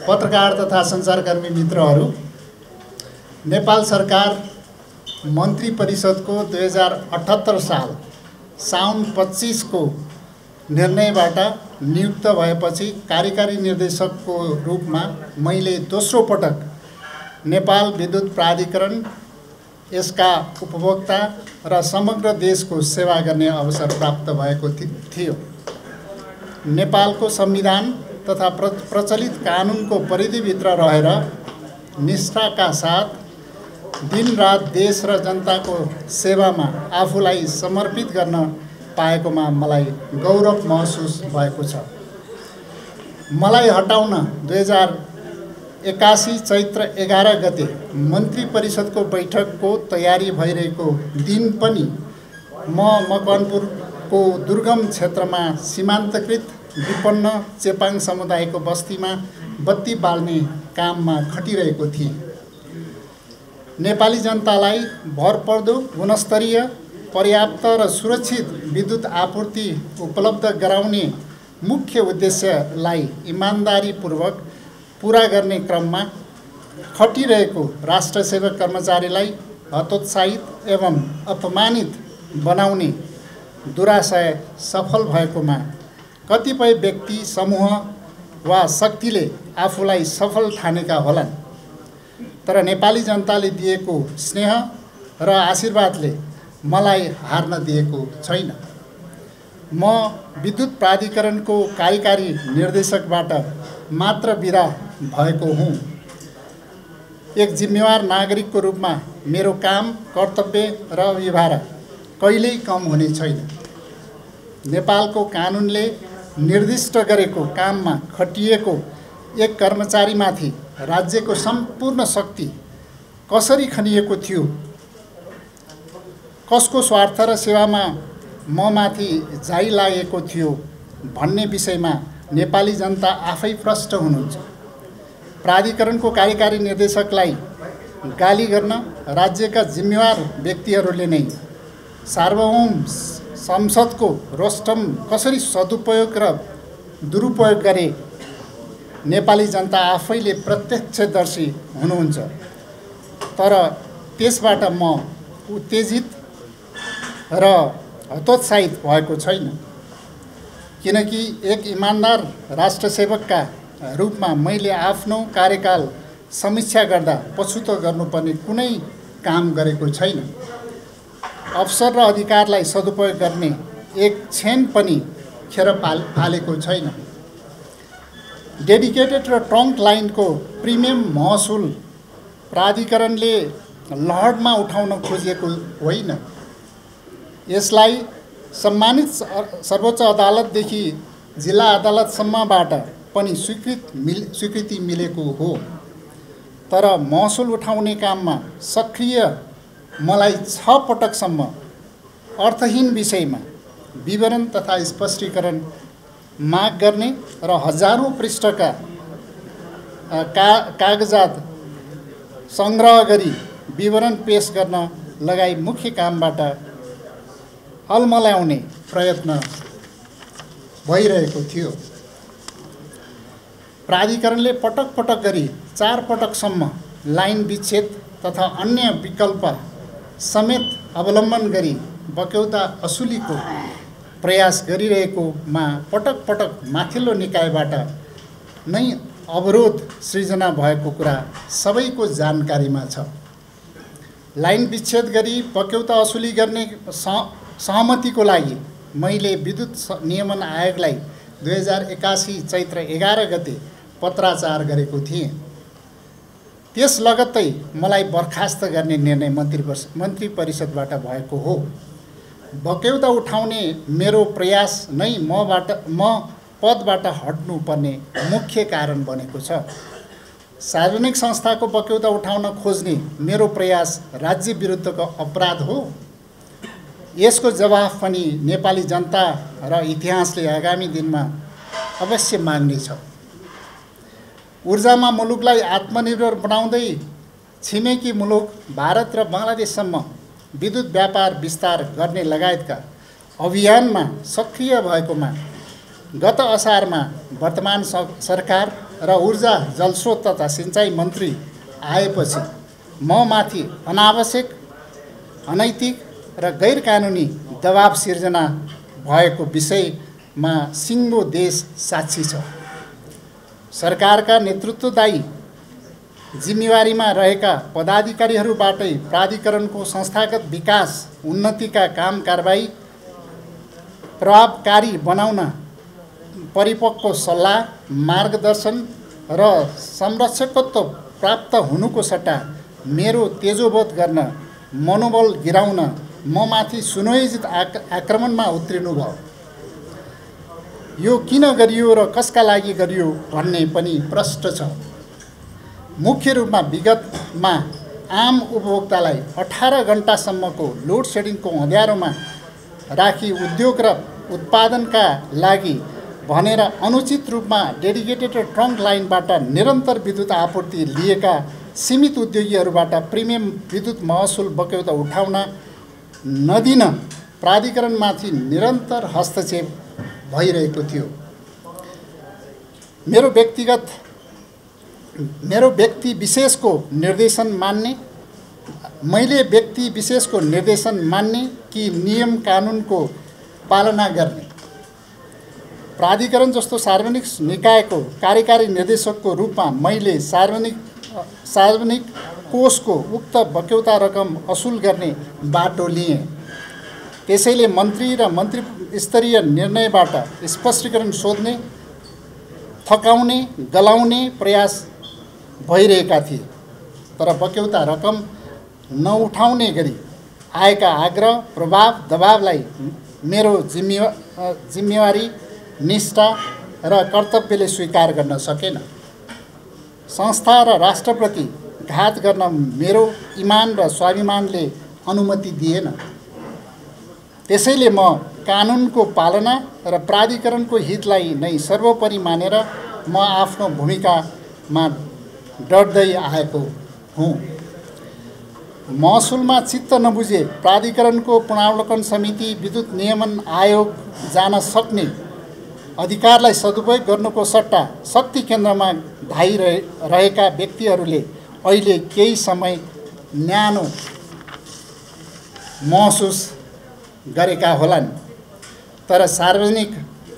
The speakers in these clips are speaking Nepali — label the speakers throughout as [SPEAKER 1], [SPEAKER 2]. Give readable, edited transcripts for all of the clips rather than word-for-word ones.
[SPEAKER 1] पत्रकार तथा सञ्चारकर्मी मित्रहरू, नेपाल सरकार मन्त्री परिषदको 2078 साल साउन 25 को निर्णयबाट नियुक्त भएपछि कार्यकारी निर्देशकको रूपमा मैले दोस्रो पटक नेपाल विद्युत प्राधिकरण, यसका उपभोक्ता र समग्र देशको सेवा गर्ने अवसर प्राप्त भएको थियो। नेपालको संविधान तथा प्रचलित कानुनको परिधिभित्र रहेर निष्ठाका साथ दिनरात देश र जनताको सेवामा आफूलाई समर्पित गर्न पाएकोमा मलाई गौरव महसुस भएको छ। मलाई हटाउन 2081 चैत्र 11 गते मन्त्री परिषदको बैठकको तयारी भइरहेको दिन पनि म मकवानपुरको दुर्गम क्षेत्रमा सीमान्तकृत विपन्न चेपाङ समुदायको बस्तीमा बत्ती बाल्ने काममा खटिरहेको थिएँ। नेपाली जनतालाई भरपर्दो, गुणस्तरीय, पर्याप्त र सुरक्षित विद्युत आपूर्ति उपलब्ध गराउने मुख्य उद्देश्यलाई इमानदारीपूर्वक पूरा गर्ने क्रममा खटिरहेको राष्ट्रसेवक कर्मचारीलाई हतोत्साहित एवं अपमानित बनाउने दुराशय सफल भएकोमा कतिपय व्यक्ति, समूह वा शक्तिले आफूलाई सफल ठानेका होलान्। तर नेपाली जनताले दिएको स्नेह र आशीर्वादले मलाई हार्न दिएको छैन। म विद्युत प्राधिकरणको कार्यकारी निर्देशकबाट मात्र बिदा भएको हुँ। एक जिम्मेवार नागरिकको रूपमा मेरो काम, कर्तव्य र व्यवहार कहिल्यै कम हुने छैन। नेपालको कानुनले निर्दिष्ट गरेको काममा खटिएको एक कर्मचारीमाथि राज्यको सम्पूर्ण शक्ति कसरी खनिएको थियो, कसको स्वार्थ र सेवामा म माथि जाइ लागेको थियो भन्ने विषयमा नेपाली जनता आफै प्रष्ट हुनुहुन्छ। प्राधिकरणको कार्यकारी निर्देशकलाई गाली गर्न राज्यका जिम्मेवार व्यक्तिहरूले नै सार्वभौम संसदको रोस्टम कसरी सदुपयोग र दुरुपयोग गरे नेपाली जनता आफैले प्रत्यक्षदर्शी हुनुहुन्छ। तर त्यसबाट म उत्तेजित र हतोत्साहित भएको छैन, किनकि एक इमानदार राष्ट्रसेवकका रूपमा मैले आफ्नो कार्यकाल समीक्षा गर्दा पछुतो गर्नुपर्ने कुनै काम गरेको छैन। अवसर र अधिकारलाई सदुपयोग गर्ने एक क्षण पनि खेर फालेको छैन। डेडिकेटेड र ट्रङ्क लाइनको प्रिमियम महसुल प्राधिकरणले लहरमा उठाउन खोजेको होइन। यसलाई सम्मानित सर्वोच्च अदालतदेखि जिल्ला अदालतसम्मबाट पनि स्वीकृति मिलेको हो। तर महसुल उठाउने काममा सक्रिय मलाई 6 पटकसम्म अर्थहीन विषयमा विवरण तथा स्पष्टीकरण माग गर्ने र हजारौं पृष्ठका कागजात सङ्ग्रह गरी विवरण पेश गर्न लगाई मुख्य कामबाट अलमल्याउने प्रयत्न भइरहेको थियो। प्राधिकरणले पटक पटक गरी 4 पटकसम्म लाइन विच्छेद तथा अन्य विकल्प समेत अवलम्बन गरी बक्यौता असुलीको प्रयास गरिरहेकोमा पटक पटक माथिल्लो निकायबाट नै अवरोध सृजना भएको कुरा सबैको जानकारीमा छ। लाइन विच्छेद गरी बक्यौता असुली गर्ने सहमतिको लागि मैले विद्युत नियमन आयोगलाई 2081 चैत्र 11 गते पत्राचार गरेको थिएँ। त्यस लगत्तै मलाई बर्खास्त गर्ने निर्णय मन्त्री परिषदबाट भएको हो। बक्यौता उठाउने मेरो प्रयास नै म पदबाट हट्नुपर्ने मुख्य कारण बनेको छ। सार्वजनिक संस्थाको बक्यौता उठाउन खोज्ने मेरो प्रयास राज्य विरुद्धको अपराध हो। यसको जवाफ पनि नेपाली जनता र इतिहासले आगामी दिनमा अवश्य माग्नेछ। ऊर्जामा मुलुकलाई आत्मनिर्भर बनाउँदै छिमेकी मुलुक भारत र बङ्गलादेशसम्म विद्युत व्यापार विस्तार गर्ने लगायतका अभियानमा सक्रिय भएकोमा गत असारमा वर्तमान सरकार र ऊर्जा जलस्रोत तथा सिँचाइ मन्त्री आएपछि म माथि अनावश्यक, अनैतिक र गैरकानुनी दबाब सिर्जना भएको विषयमा सिङ्गो देश साक्षी छ। सरकारका नेतृत्वदायी जिम्मेवारीमा रहेका पदाधिकारीहरूबाटै प्राधिकरणको संस्थागत विकास, उन्नतिका काम कारबाही प्रभावकारी बनाउन परिपक्व सल्लाह, मार्गदर्शन र संरक्षकत्व प्राप्त हुनुको सट्टा मेरो तेजोवध गर्न, मनोबल गिराउन म माथि सुनियोजित आक्रमणमा उत्रिनुभयो। यो किन गरियो र कसका लागि गरियो भन्ने पनि प्रश्न छ। मुख्य रूपमा विगतमा आम उपभोक्तालाई 18 घण्टासम्मको लोड सेडिङको अँध्यारोमा राखी उद्योग र उत्पादनका लागि भनेर अनुचित रूपमा डेडिकेटेड ट्रङ्क लाइनबाट निरन्तर विद्युत आपूर्ति लिएका सीमित उद्योगीहरूबाट प्रिमियम विद्युत महसुल बक्यौता उठाउन नदिन प्राधिकरणमाथि निरन्तर हस्तक्षेप भइरहेको थियो। मैले व्यक्ति विशेषको निर्देशन मान्ने कि नियम कानुनको पालना गर्ने। प्राधिकरण जस्तो सार्वजनिक निकायको कार्यकारी निर्देशकको रूपमा मैले सार्वजनिक कोषको उक्त बक्यौता रकम असुल गर्ने बाटो लिएँ। त्यसैले मन्त्री र मन्त्री स्तरीय निर्णयबाट स्पष्टीकरण सोध्ने, थकाउने, गलाउने प्रयास भइरहेका थिए। तर बक्यौता रकम नउठाउने गरी आएका आग्रह, प्रभाव, दबावलाई मेरो जिम्मेवारी, निष्ठा र कर्तव्यले स्वीकार गर्न सकेन। संस्था र राष्ट्रप्रति घात गर्न मेरो इमान र स्वाभिमानले अनुमति दिएन। त्यसैले म कानुनको पालना र प्राधिकरणको हितलाई नै सर्वोपरि मानेर म आफ्नो भूमिकामा डट्दै आएको हुँ। महसुलमा चित्त नबुझे प्राधिकरणको पुनरावलोकन समिति, विद्युत नियमन आयोग जान सक्ने अधिकारलाई सदुपयोग गर्नुको सट्टा शक्ति केन्द्रमा धाइरहेका व्यक्तिहरूले अहिले केही समय न्यानो महसुस गरेका होलान्। तर सार्वजनिक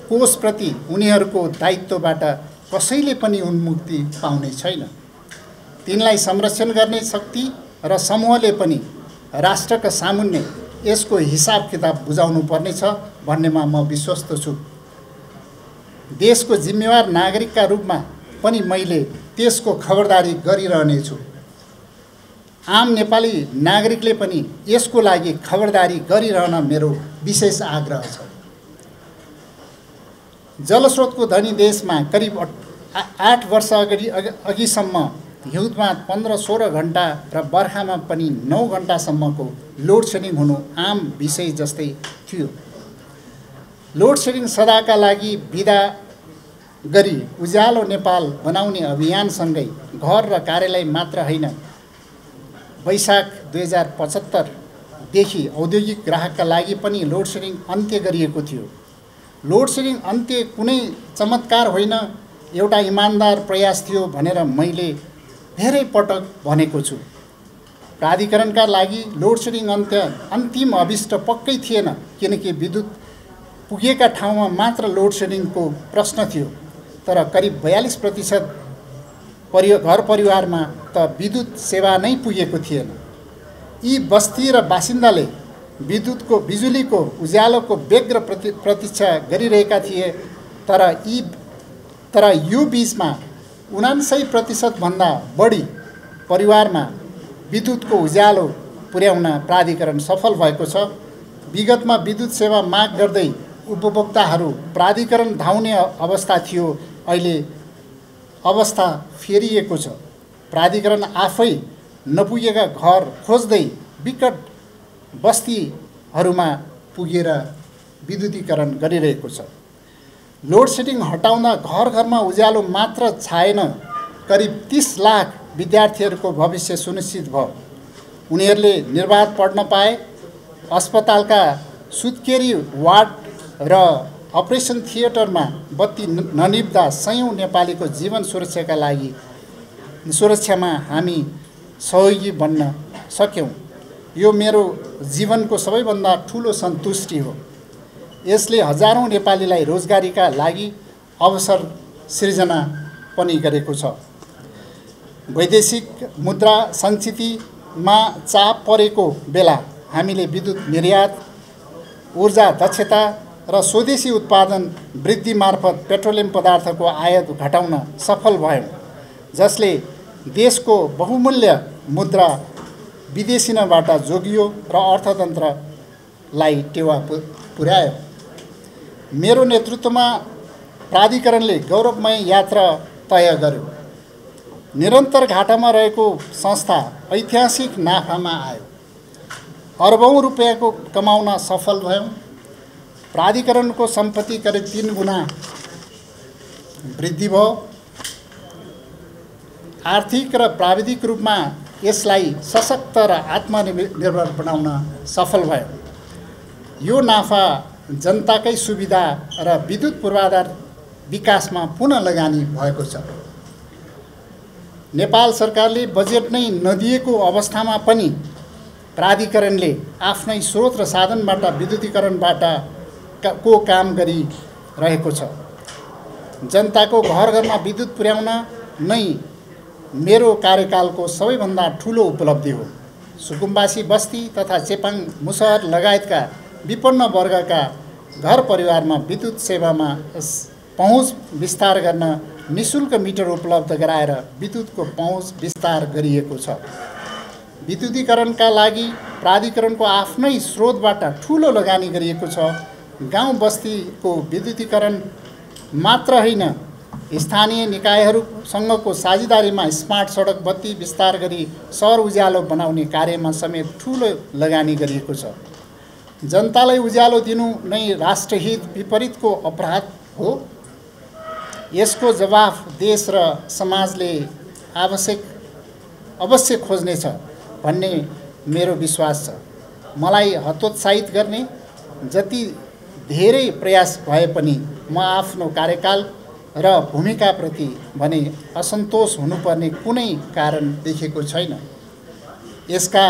[SPEAKER 1] कोषप्रति उनीहरूको दायित्वबाट कसैले पनि उन्मुक्ति पाउने छैन। तिनलाई संरक्षण गर्ने शक्ति र समूहले पनि राष्ट्रका सामुन्ने यसको हिसाब किताब बुझाउनु पर्नेछ भन्नेमा म विश्वस्त छु। देशको जिम्मेवार नागरिकका रूपमा पनि मैले त्यसको खबरदारी गरिरहनेछु। आम नेपाली नागरिकले पनि यसको लागि खबरदारी गरिरहन मेरो विशेष आग्रह छ। जलस्रोतको धनी देशमा करिब 8 वर्ष अघिसम्म हिउँदमा 15-16 घण्टा र बर्खामा पनि 9 घण्टासम्मको लोड सेडिङ हुनु आम विषय जस्तै थियो। लोड सेडिङ सदाका लागि बिदा गरी उज्यालो नेपाल बनाउने अभियानसँगै घर र कार्यालय मात्र होइन, वैशाख 2075 देखि औद्योगिक ग्राहकका लागि पनि लोड सेडिङ अन्त्य गरिएको थियो। लोड सेडिङ अन्त्य कुनै चमत्कार होइन, एउटा इमानदार प्रयास थियो भनेर मैले धेरै पटक भनेको छु। प्राधिकरणका लागि लोड सेडिङ अन्त्य अन्तिम अभिष्ट पक्कै थिएन, किनकि विद्युत पुगेका ठाउँमा मात्र लोड सेडिङको प्रश्न थियो। तर करिब 42% घर परिवारमा त विद्युत सेवा नै पुगेको थिएन। यी बस्ती र बासिन्दाले बिजुलीको उज्यालोको व्यग्र प्रतीक्षा गरिरहेका थिए। तर यो बीचमा 79% भन्दा बढी परिवारमा विद्युतको उज्यालो पुर्याउन प्राधिकरण सफल भएको छ। विगतमा विद्युत सेवा माग गर्दै उपभोक्ताहरू प्राधिकरण धाउने अवस्था थियो, अहिले अवस्था फेरिएको छ। प्राधिकरण आफै नपुगेका घर खोज्दै विकट बस्तीहरूमा पुगेर विद्युतीकरण गरिरहेको छ। लोड सेडिङ हटाउँदा घर घरमा उज्यालो मात्र छाएन, करिब 30 लाख विद्यार्थीहरूको भविष्य सुनिश्चित भयो। उनीहरूले निर्बाध पढ्न पाए। अस्पतालका सुत्केरी वार्ड र अपरेसन थिएटरमा बत्ती ननिप्दा सयौं नेपालीको जीवन सुरक्षामा हामी सहयोगी बन्न सक्यौं। यो मेरो जीवनको सबैभन्दा ठूलो सन्तुष्टि हो। यसले हजारौं नेपालीलाई रोजगारीका लागि अवसर सृजना पनि गरेको छ। वैदेशिक मुद्रा सञ्चितमा चाप परेको बेला हामीले विद्युत निर्यात, ऊर्जा दक्षता र स्वदेशी उत्पादन वृद्धि मार्फत पेट्रोलियम पदार्थको आयात घटाउन सफल भयौं, जसले देशको बहुमूल्य मुद्रा विदेशिनबाट जोगियो र अर्थतन्त्रलाई टेवा पुर्यायो। मेरो नेतृत्वमा प्राधिकरणले गौरवमय यात्रा तय गर्यो। निरन्तर घाटामा रहेको संस्था ऐतिहासिक नाफामा आयो। अर्बौं रुपैयाँको कमाउन सफल भयौं। प्राधिकरणको सम्पत्ति करिब 3 गुणा वृद्धि भयो। आर्थिक र प्राविधिक रूपमा यसलाई सशक्त र आत्मनिर्भर बनाउन सफल भयो। यो नाफा जनताकै सुविधा र विद्युत पूर्वाधार विकासमा पुनः लगानी भएको छ। नेपाल सरकारले बजेट नै नदिएको अवस्थामा पनि प्राधिकरणले आफ्नै स्रोत र साधनबाट विद्युतीकरणबाट को काम गरिरहेको छ। जनताको घर घरमा विद्युत पुर्याउन नै मेरो कार्यकालको सबैभन्दा ठूलो उपलब्धि हो। सुकुम्बासी बस्ती तथा चेपाङ मुसहर लगायतका विपन्न वर्गका घर परिवारमा विद्युत सेवामा पहुँच विस्तार गर्न निःशुल्क मिटर उपलब्ध गराएर विद्युतको पहुँच विस्तार गरिएको छ। विद्युतीकरणका लागि प्राधिकरणको आफ्नै स्रोतबाट ठूलो लगानी गरिएको छ। गाउँ बस्तीको विद्युतीकरण मात्र होइन, स्थानीय निकायहरूसँगको साझेदारीमा स्मार्ट सडक बत्ती विस्तार गरी सहर उज्यालो बनाउने कार्यमा समेत ठूलो लगानी गरिएको छ। जनतालाई उज्यालो दिनु नै राष्ट्रहित विपरीतको अपराध हो। यसको जवाफ देश र समाजले अवश्य खोज्नेछ भन्ने मेरो विश्वास छ। मलाई हतोत्साहित गर्ने जति धेरै प्रयास भए पनि म आफ्नो कार्यकाल र भूमिकाप्रति भने असन्तोष हुनुपर्ने कुनै कारण देखेको छैन। यसका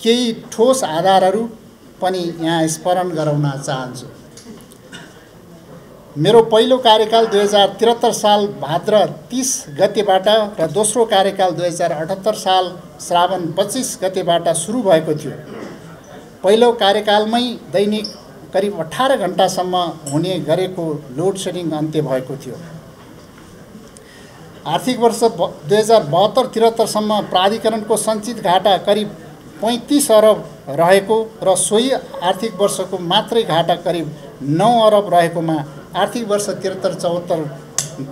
[SPEAKER 1] केही ठोस आधारहरू पनि यहाँ स्मरण गराउन चाहन्छु। मेरो पहिलो कार्यकाल 2073 साल भाद्र 30 गतेबाट र दोस्रो कार्यकाल 2078 साल श्रावण 25 गतेबाट सुरु भएको थियो। पहिलो कार्यकालमै दैनिक करिब 18 घण्टासम्म हुने गरेको लोड सेडिङ अन्त्य भएको थियो। आर्थिक वर्ष 2072-73 सम्म प्राधिकरणको सञ्चित घाटा करिब 35 अरब रहेको र सोही आर्थिक वर्षको मात्रै घाटा करिब 9 अरब रहेकोमा आर्थिक वर्ष 73-74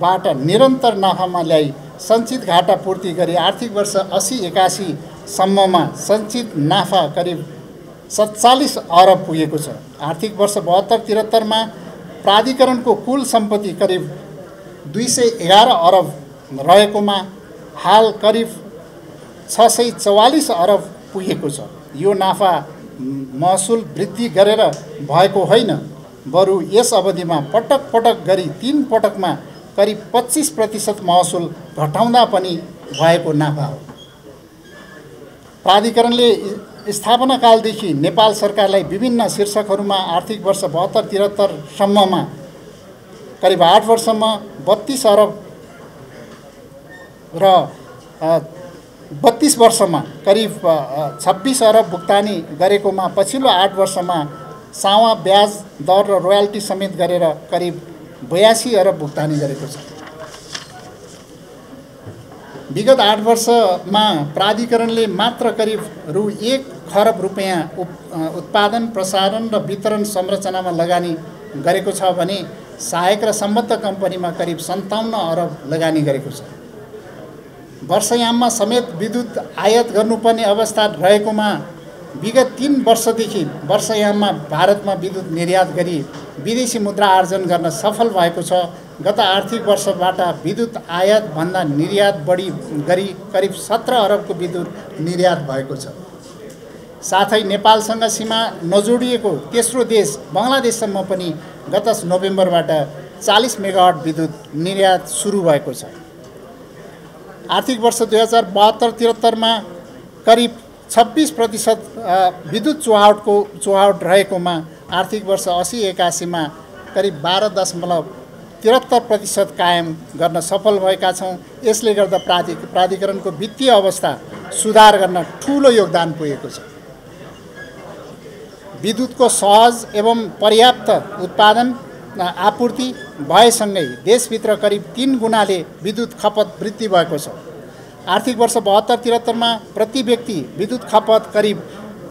[SPEAKER 1] बाट निरन्तर नाफामा ल्याई सञ्चित घाटा पूर्ति गरी आर्थिक वर्ष 80-81 सम्ममा सञ्चित नाफा करिब 47 अरब पुगेको छ। आर्थिक वर्ष 72-73 मा प्राधिकरणको कुल सम्पत्ति करिब 211 अरब रहेकोमा हाल करिब 644 अरब पुगेको छ। यो नाफा महसुल वृद्धि गरेर भएको होइन, बरु यस अवधिमा पटक पटक गरी 3 पटकमा करिब 25% महसुल घटाउँदा पनि भएको नाफा हो। प्राधिकरणले स्थापना कालदेखि नेपाल सरकारलाई विभिन्न शीर्षकहरूमा आर्थिक वर्ष 72-73 सम्ममा करिब 8 वर्षमा 32 अरब र 32 वर्षमा करिब 26 अरब भुक्तानी गरेकोमा पछिल्लो 8 वर्षमा सावा ब्याज दर र रोयल्टी समेत गरेर करिब 82 अरब भुक्तानी गरेको छ। विगत 8 वर्षमा प्राधिकरणले मात्र करिब रु 1 खरब रुपैयाँ उत्पादन, प्रसारण र वितरण संरचनामा लगानी गरेको छ भने सहायक र सम्बद्ध कम्पनीमा करिब 57 अरब लगानी गरेको छ। वर्षयाममा समेत विद्युत आयात गर्नुपर्ने अवस्था रहेकोमा विगत 3 वर्षदेखि वर्षयाममा भारतमा विद्युत निर्यात गरी विदेशी मुद्रा आर्जन गर्न सफल भएको छ। गत आर्थिक वर्षबाट विद्युत आयात भन्दा निर्यात बढी गरी करिब 17 अरबको विद्युत निर्यात भएको छ। साथै नेपालसँग सीमा नजोडिएको तेस्रो देश बङ्गलादेशसम्म पनि गत नोभेम्बरबाट 40 मेगावाट विद्युत निर्यात सुरु भएको छ। आर्थिक वर्ष 2072-73 मा करिब 26% विद्युत चुहावट रहेकोमा आर्थिक वर्ष 80-81 मा करिब 12.73% कायम गर्न सफल भएका छौँ। यसले गर्दा प्राधिकरणको वित्तीय अवस्था सुधार गर्न ठूलो योगदान पुगेको छ। विद्युतको सहज एवं पर्याप्त उत्पादन आपूर्ति भएसँगै देशभित्र करिब 3 गुणाले विद्युत खपत वृद्धि भएको छ। आर्थिक वर्ष 72-73 मा प्रति व्यक्ति विद्युत खपत करिब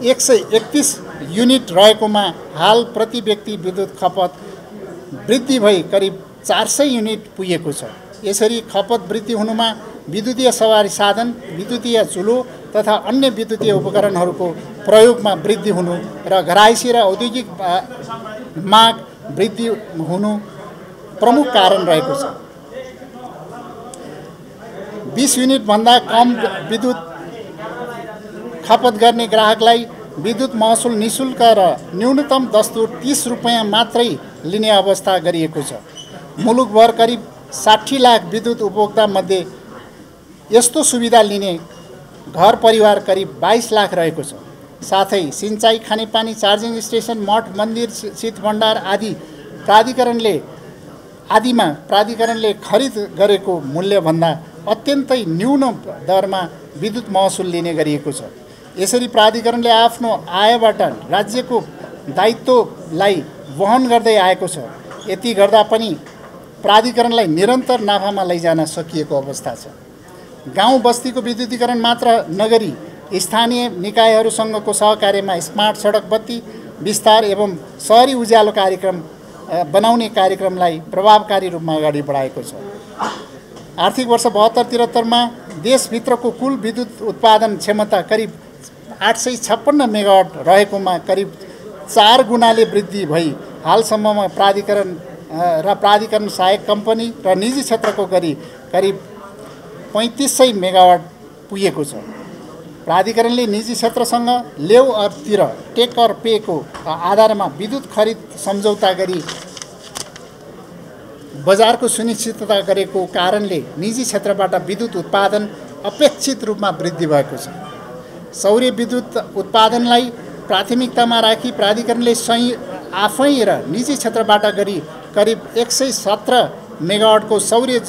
[SPEAKER 1] 131 युनिट रहेकोमा हाल प्रति व्यक्ति विद्युत खपत वृद्धि भई करिब 400 युनिट पुगेको छ। यसरी खपत वृद्धि हुनुमा विद्युतीय सवारी साधन, विद्युतीय चुलो तथा अन्य विद्युतीय उपकरणहरूको प्रयोगमा वृद्धि हुनु र घरायसी र औद्योगिक माग वृद्धि हुनु प्रमुख कारण रहेको छ। 20 युनिटभन्दा कम विद्युत खपत गर्ने ग्राहकलाई विद्युत महसुल निःशुल्क र न्यूनतम दस्तुर 30 रुपैयाँ मात्रै लिने अवस्था गरिएको छ। मुलुकभर करिब 60 लाख विद्युत उपभोक्ता मध्ये यस्तो सुविधा लिने घर परिवार करिब 22 लाख रहेको छ। साथै सिंचाई, खानेपानी, चार्जिङ स्टेसन, मठ मन्दिर, शीत भण्डार आदिमा प्राधिकरणले खरिद गरेको मूल्यभन्दा अत्यन्तै न्यून दरमा विद्युत महसुल लिने गरिएको छ। यसरी प्राधिकरणले आफ्नो आयबाट राज्यको दायित्वलाई वहन गर्दै आएको छ। यति गर्दा पनि प्राधिकरणलाई निरन्तर नाफामा लैजान सकिएको अवस्था छ। गाउँ बस्तीको विद्युतीकरण मात्र नगरी स्थानीय निकायहरूसँगको सहकार्यमा स्मार्ट सडक बत्ती विस्तार एवं शहरी उज्यालो कार्यक्रम बनाउने कार्यक्रमलाई प्रभावकारी रूपमा अगाडि बढाएको छ। आर्थिक वर्ष 72-73 मा देशभित्रको कुल विद्युत उत्पादन क्षमता करिब 856 मेगावाट रहेकोमा करिब 4 गुणाले वृद्धि भई हालसम्ममा प्राधिकरण सहायक कम्पनी र निजी क्षेत्रको गरी करिब 3500 मेगावाट पुगेको छ। प्राधिकरणले निजी क्षेत्रसँग लेउ अर टेक अर पेको आधारमा विद्युत खरिद सम्झौता गरी बजारको सुनिश्चितता गरेको कारणले निजी क्षेत्रबाट विद्युत उत्पादन अपेक्षित रूपमा वृद्धि भएको छ। सौर्य विद्युत उत्पादनलाई प्राथमिकतामा राखी प्राधिकरणले आफै र निजी क्षेत्रबाट गरी करिब 117 मेगावाटको सौर्य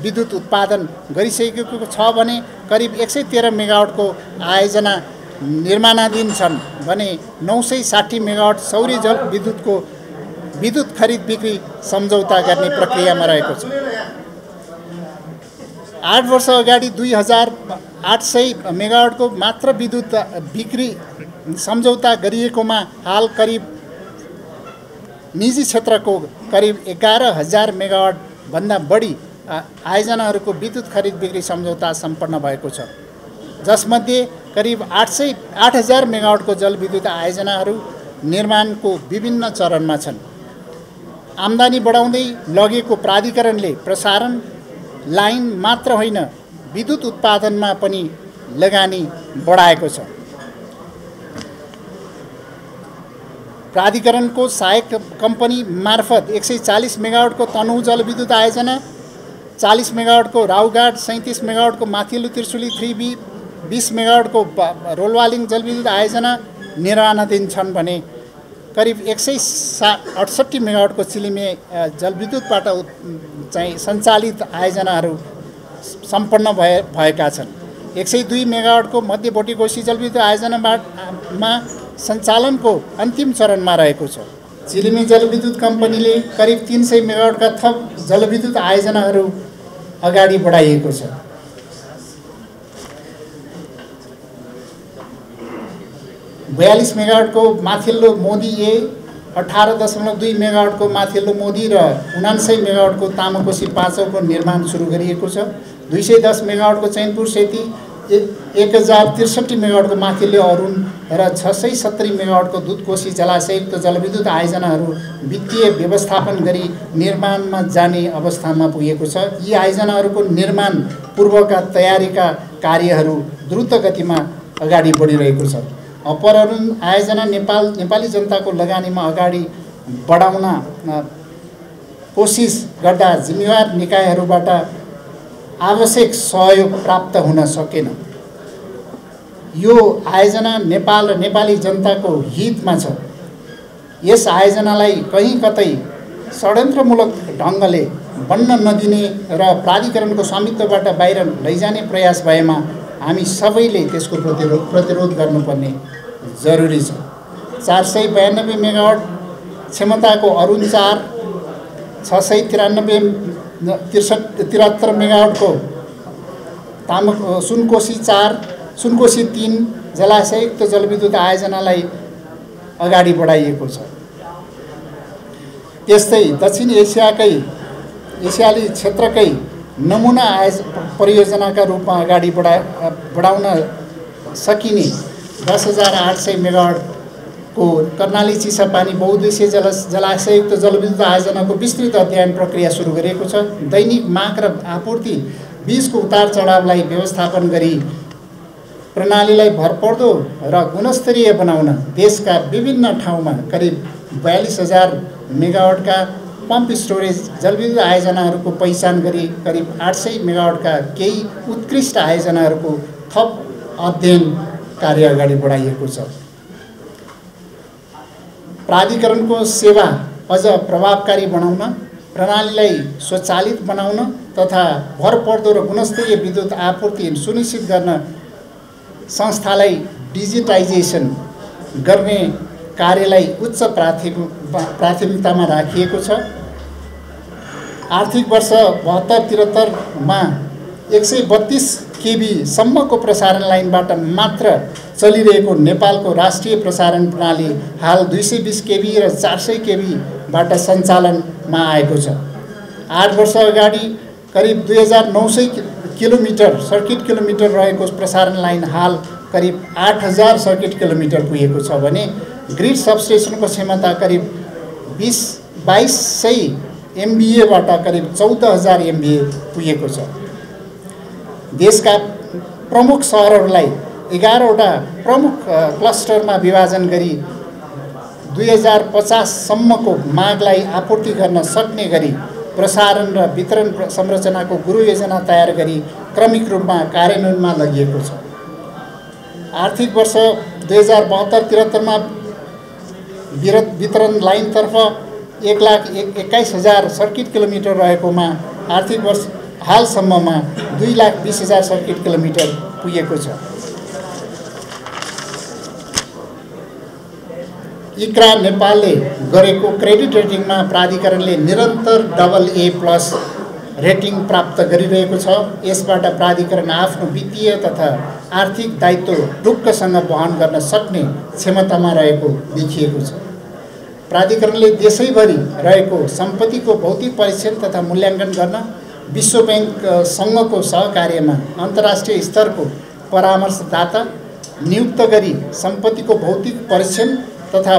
[SPEAKER 1] विद्युत उत्पादन गरिसकेको छ भने करिब 113 मेगावाटको आयोजना निर्माणाधीन छन् भने 960 मेगावाट सौर्य जल विद्युतको विद्युत खरिद बिक्री सम्झौता गर्ने प्रक्रियामा रहेको छ। 8 वर्ष अगाडि 2800 मेगावाटको मात्र विद्युत बिक्री सम्झौता गरिएकोमा हाल करिब निजी क्षेत्रको करिब 11,000 मेगावाट भन्दा बढी आयोजनाहरूको विद्युत खरिद बिक्री सम्झौता सम्पन्न भएको छ, जसमध्ये करिब 8,000 मेगावाटको जलविद्युत आयोजनाहरू निर्माणको विभिन्न चरणमा छन्। आम्दानी बढाउँदै लगेको प्राधिकरणले प्रसारण लाइन मात्र होइन विद्युत उत्पादनमा पनि लगानी बढाएको छ। प्राधिकरणको सहायक कम्पनी मार्फत 140 मेगावाटको तनहुँ जलविद्युत आयोजना, 40 मेगावाटको राउघाट, 37 मेगावाटको माथिल्लो त्रिशुली 3B, 20 मेगावाटको रोलवालिङ जलविद्युत आयोजना निर्माणाधीन छन् भने करिब 168 मेगावाटको चिलिमे जलविद्युतबाट चाहिँ सञ्चालित आयोजनाहरू सम्पन्न भएका छन्। 102 मेगावाटको मध्य बोटीकोशी जलविद्युत आयोजनामा सञ्चालनको अन्तिम चरणमा रहेको छ। चिलिमे जलविद्युत कम्पनीले करिब 300 मेगावाटका थप जलविद्युत आयोजनाहरू अगाडि बढाइएको छ। 42 मेगावाटको माथिल्लो मोदी ए, 18.2 मेगावाटको माथिल्लो मोदी र 79 मेगावाटको तामाकोशी पाँचौँको निर्माण सुरु गरिएको छ। 210 मेगावाटको चैनपुर सेती, 1063 मेगावाटको माथिल्लो अरुण र 670 मेगावाटको दुधकोशी जलाशययुक्त जलविद्युत आयोजनाहरू वित्तीय व्यवस्थापन गरी निर्माणमा जाने अवस्थामा पुगेको छ। यी आयोजनाहरूको निर्माण पूर्वका तयारीका कार्यहरू द्रुत गतिमा अगाडि बढिरहेको छ। अपर अरुण आयोजना नेपाली जनताको लगानीमा अगाडि बढाउन कोसिस गर्दा जिम्मेवार निकायहरूबाट आवश्यक सहयोग प्राप्त हुन सकेन। यो आयोजना नेपाल र नेपाली जनताको हितमा छ। यस आयोजनालाई कहीँ कतै षड्यन्त्रमूलक ढङ्गले बन्न नदिने र प्राधिकरणको स्वामित्वबाट बाहिर लैजाने प्रयास भएमा हामी सबैले त्यसको प्रतिरोध गर्नुपर्ने जरुरी छ। 492 मेगावाट क्षमताको अरुण 4, 693 मेगावाटको सुनकोशी 4, सुनकोशी 3 जलाशययुक्त जलविद्युत आयोजनालाई अगाडि बढाइएको छ। त्यस्तै दक्षिण एसियाली क्षेत्रकै नमुना परियोजनाका रूपमा अगाडि बढाउन सकिने 10,800 मेगावाटको कर्णाली चिसापानी बहुउद्देश्य जलाशययुक्त जलविद्युत आयोजनाको विस्तृत अध्ययन प्रक्रिया सुरु गरेको छ। दैनिक माग र आपूर्ति बीचको उतार चढावलाई व्यवस्थापन गरी प्रणालीलाई भरपर्दो र गुणस्तरीय बनाउन देशका विभिन्न ठाउँमा करिब 42,000 मेगावाटका पम्प स्टोरेज जलविद्युत आयोजनाहरूको पहिचान गरी करिब 800 मेगावाटका केही उत्कृष्ट आयोजनाहरूको थप अध्ययन कार्य अगाडि बढाइएको छ। प्राधिकरणको सेवा अझ प्रभावकारी बनाउन, प्रणालीलाई स्वचालित बनाउन तथा भरपर्दो र गुणस्तरीय विद्युत आपूर्ति सुनिश्चित गर्न संस्थालाई डिजिटाइजेसन गर्ने कार्यलाई उच्च प्राथमिकतामा राखिएको छ। आर्थिक वर्ष 72-73 मा 132 केबी सम्मको प्रसारण लाइनबाट मात्र चलिरहेको नेपालको राष्ट्रिय प्रसारण प्रणाली हाल 220 केबी र 400 केबीबाट सञ्चालनमा आएको छ। 8 वर्ष अगाडि करिब 2900 किलोमिटर सर्किट किलोमिटर रहेको प्रसारण लाइन हाल करिब 8000 सर्किट किलोमिटर पुगेको छ भने ग्रिड सबस्टेसनको क्षमता करिब 2200 MVAबाट करिब 14000 MVA पुगेको छ। देशका प्रमुख सहरहरूलाई 11वटा प्रमुख क्लस्टरमा विभाजन गरी 2050 सम्मको मागलाई आपूर्ति गर्न सक्ने गरी प्रसारण र वितरण संरचनाको गुरु योजना तयार गरी क्रमिक रूपमा कार्यान्वयनमा लगिएको छ। आर्थिक वर्ष 2072-73 मा वितरण लाइनतर्फ 1,21,000 सर्किट किलोमिटर रहेकोमा आर्थिक वर्ष हालसम्ममा 2,20,000 सर्किट किलोमिटर पुगेको छ। इक्रा नेपालले गरेको क्रेडिट रेटिङमा प्राधिकरणले निरन्तर AA+ रेटिङ प्राप्त गरिरहेको छ। यसबाट प्राधिकरण आफ्नो वित्तीय तथा आर्थिक दायित्व ढुक्कसँग वहन गर्न सक्ने क्षमतामा रहेको देखिएको छ। प्राधिकरणले देशैभरि रहेको सम्पत्तिको भौतिक परीक्षण तथा मूल्याङ्कन गर्न विश्व बैंकसँगको सहकार्यमा अन्तर्राष्ट्रिय स्तरको परामर्शदाता नियुक्त गरी सम्पत्तिको भौतिक परीक्षण तथा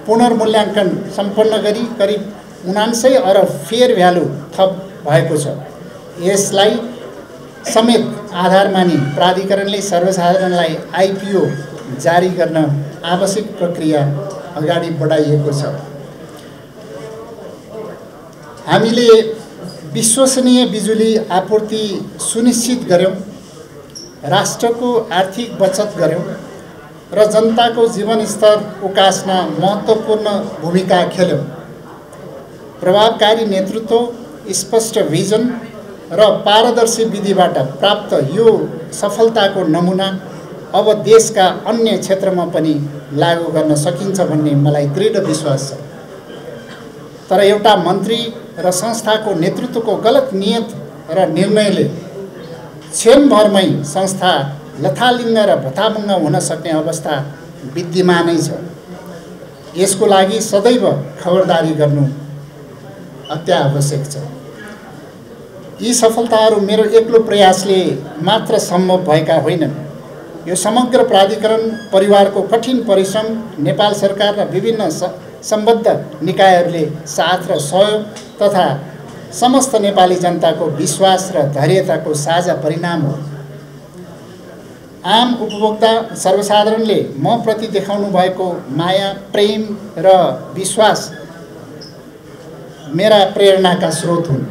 [SPEAKER 1] पुनर्मूल्याङ्कन सम्पन्न गरी करिब 79 अरब फेयर भ्यालु थप भएको छ। यसलाई समेत आधार मानी प्राधिकरणले सर्वसाधारणलाई IPO जारी गर्न आवश्यक प्रक्रिया अगाडि बढाइएको छ। हामीले विश्वसनीय बिजुली आपूर्ति सुनिश्चित गर्यौं, राष्ट्रको आर्थिक बचत गर्यौं र जनताको जीवनस्तर उकास्न महत्त्वपूर्ण भूमिका खेल्यौं। प्रभावकारी नेतृत्व, स्पष्ट भिजन र पारदर्शी विधिबाट प्राप्त यो सफलताको नमुना अब देशका अन्य क्षेत्रमा पनि लागू गर्न सकिन्छ भन्ने मलाई दृढ विश्वास छ। तर एउटा मन्त्री र संस्थाको नेतृत्वको गलत नियत र निर्णयले क्षणभरमै संस्था लथालिङ्ग र भताभुङ्ग हुन सक्ने अवस्था विद्यमानै छ। यसको लागि सदैव खबरदारी गर्नु अत्यावश्यक छ। यी सफलताहरू मेरो एक्लो प्रयासले मात्र सम्भव भएका होइनन्। यो समग्र प्राधिकरण परिवारको कठिन परिश्रम, नेपाल सरकार र विभिन्न सम्बद्ध निकायहरूले साथ र सहयोग तथा समस्त नेपाली जनताको विश्वास र धैर्यताको साझा परिणाम हो। आम उपभोक्ता सर्वसाधारणले म प्रति देखाउनु भएको माया, प्रेम र विश्वास मेरा प्रेरणाका स्रोत हुन्।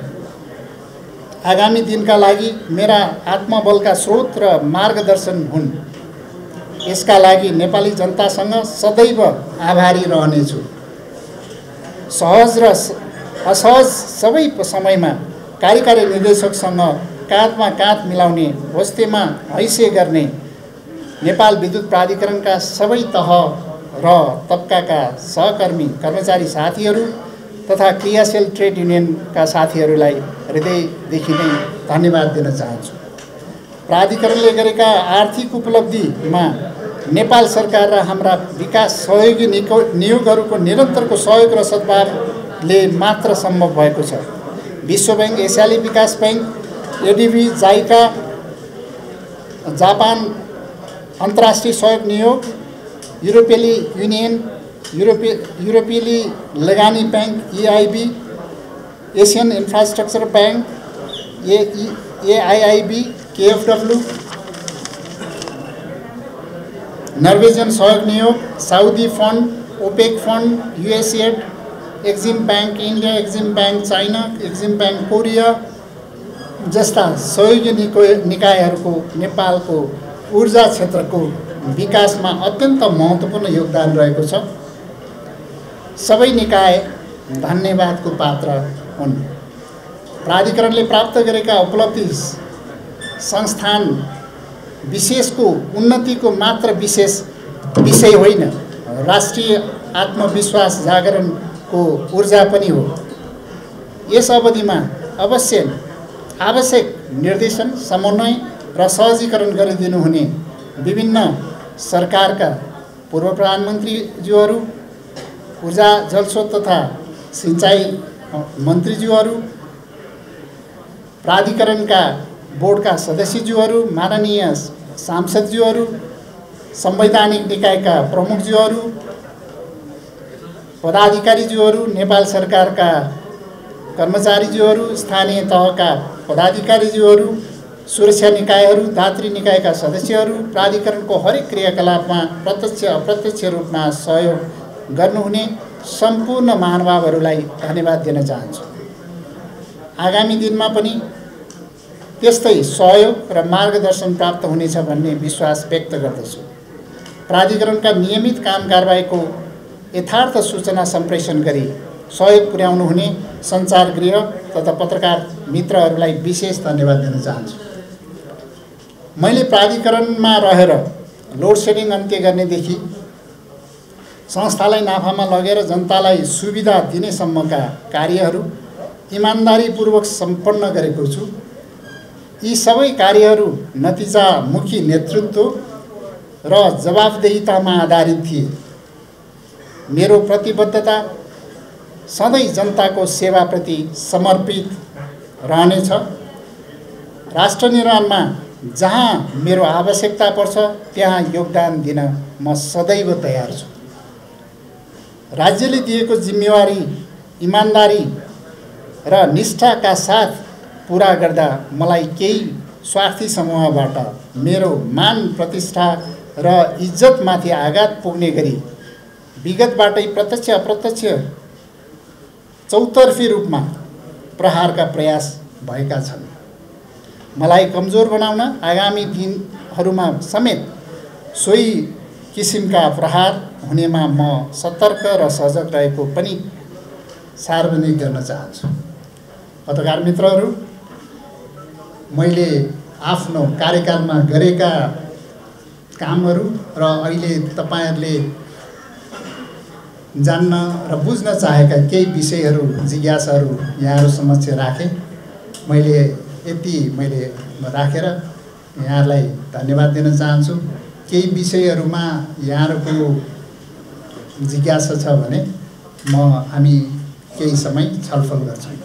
[SPEAKER 1] आगामी दिनका लागि मेरा आत्मबलका स्रोत र मार्गदर्शन हुन्। यसका लागि नेपाली जनतासँग सदैव आभारी रहनेछु। सहज र असहज सबै समयमा कार्यकारी निर्देशकसँग काँधमा काँध मिलाउने, होस्टेमा हैसे गर्ने नेपाल विद्युत प्राधिकरणका सबै तह र तबकाका सहकर्मी, कर्मचारी साथीहरू तथा क्रियाशील ट्रेड युनियनका साथीहरूलाई हृदयदेखि नै धन्यवाद दिन चाहन्छु। प्राधिकरणले गरेका आर्थिक उपलब्धिमा नेपाल सरकार र हाम्रा विकास सहयोगी नियोगहरूको निरन्तरको सहयोग र सद्भावले मात्र सम्भव भएको छ। विश्व बैंक, एसियाली विकास बैंक, एडीबी, जाइका, जापान अन्तर्राष्ट्रिय सहयोग नियोग, युरोपेली युनियन, युरोपेली लगानी bank EIB, Asian infrastructure bank AIIB, KFW, Norwegian सहयोग नियोग, Saudi fund, OPEC fund, USAID, Exim bank India, Exim bank China, Exim bank Korea जस्ता सहयोगी निकायहरूको नेपालको ऊर्जा क्षेत्रको विकासमा अत्यन्त महत्त्वपूर्ण योगदान रहेको छ। सबै निकाय धन्यवादको पात्र हुन्। प्राधिकरणले प्राप्त गरेका उपलब्धि संस्थान विशेषको उन्नतिको मात्र विशेष विषय होइन, राष्ट्रिय आत्मविश्वास जागरणको ऊर्जा पनि हो। यस अवधिमा आवश्यक निर्देशन, समन्वय र सहजीकरण गरिदिनु हुने विभिन्न सरकारका पूर्व प्रधानमन्त्रीज्यूहरू, ऊर्जा जलस्रोत तथा सिंचाई मन्त्रीज्यूहरू, प्राधिकरणका बोर्डका सदस्यज्यूहरू, माननीय सांसदज्यूहरू, संवैधानिक निकायका प्रमुखज्यूहरू, पदाधिकारीज्यूहरू, नेपाल सरकारका कर्मचारीज्यूहरू, स्थानीय तहका पदाधिकारीज्यूहरू, सुरक्षा निकायहरू, दात्री निकायका सदस्यहरू, प्राधिकरणको हरेक क्रियाकलापमा प्रत्यक्ष अप्रत्यक्ष रूपमा सहयोग गर्नुहुने सम्पूर्ण महानुभावहरूलाई धन्यवाद दिन चाहन्छु। आगामी दिनमा पनि त्यस्तै सहयोग र मार्गदर्शन प्राप्त हुनेछ भन्ने विश्वास व्यक्त गर्दछु। प्राधिकरणका नियमित काम कारबाहीको यथार्थ सूचना सम्प्रेषण गरी सहयोग पुर्याउनु हुने सञ्चारगृह तथा पत्रकार मित्रहरूलाई विशेष धन्यवाद दिन चाहन्छु। मैले प्राधिकरणमा रहेर लोड सेडिङ अन्त्य गर्नेदेखि संस्थालाई नाफामा लगेर जनतालाई सुविधा दिनेसम्मका कार्यहरू इमान्दारीपूर्वक सम्पन्न गरेको छु। यी सबै कार्यहरू नतिजामुखी नेतृत्व र जवाफदेहितामा आधारित थिए। मेरो प्रतिबद्धता सधैँ जनताको सेवाप्रति समर्पित रहनेछ। राष्ट्र निर्माणमा जहाँ मेरो आवश्यकता पर्छ त्यहाँ योगदान दिन म सदैव तयार छु। राज्यले दिएको जिम्मेवारी इमान्दारी र निष्ठाका साथ पुरा गर्दा मलाई केही स्वार्थी समूहबाट मेरो मान, प्रतिष्ठा र इज्जतमाथि आघात पुग्ने गरी विगतबाटै प्रत्यक्ष अप्रत्यक्ष चौतर्फी रूपमा प्रहारका प्रयास भएका छन्। मलाई कमजोर बनाउन आगामी दिनहरूमा समेत सोही किसिमका प्रहार हुनेमा म सतर्क र सजग रहेको पनि सार्वजनिक गर्न चाहन्छु। पत्रकार मित्रहरू, मैले आफ्नो कार्यकालमा गरेका कामहरू र अहिले तपाईँहरूले जान्न र बुझ्न चाहेका केही विषयहरू, जिज्ञासाहरू यहाँहरू समक्ष राखेँ। मैले राखेर यहाँहरूलाई धन्यवाद दिन चाहन्छु। केही विषयहरूमा यहाँहरूको जिज्ञासा छ भने हामी केही समय छलफल गर्छौँ।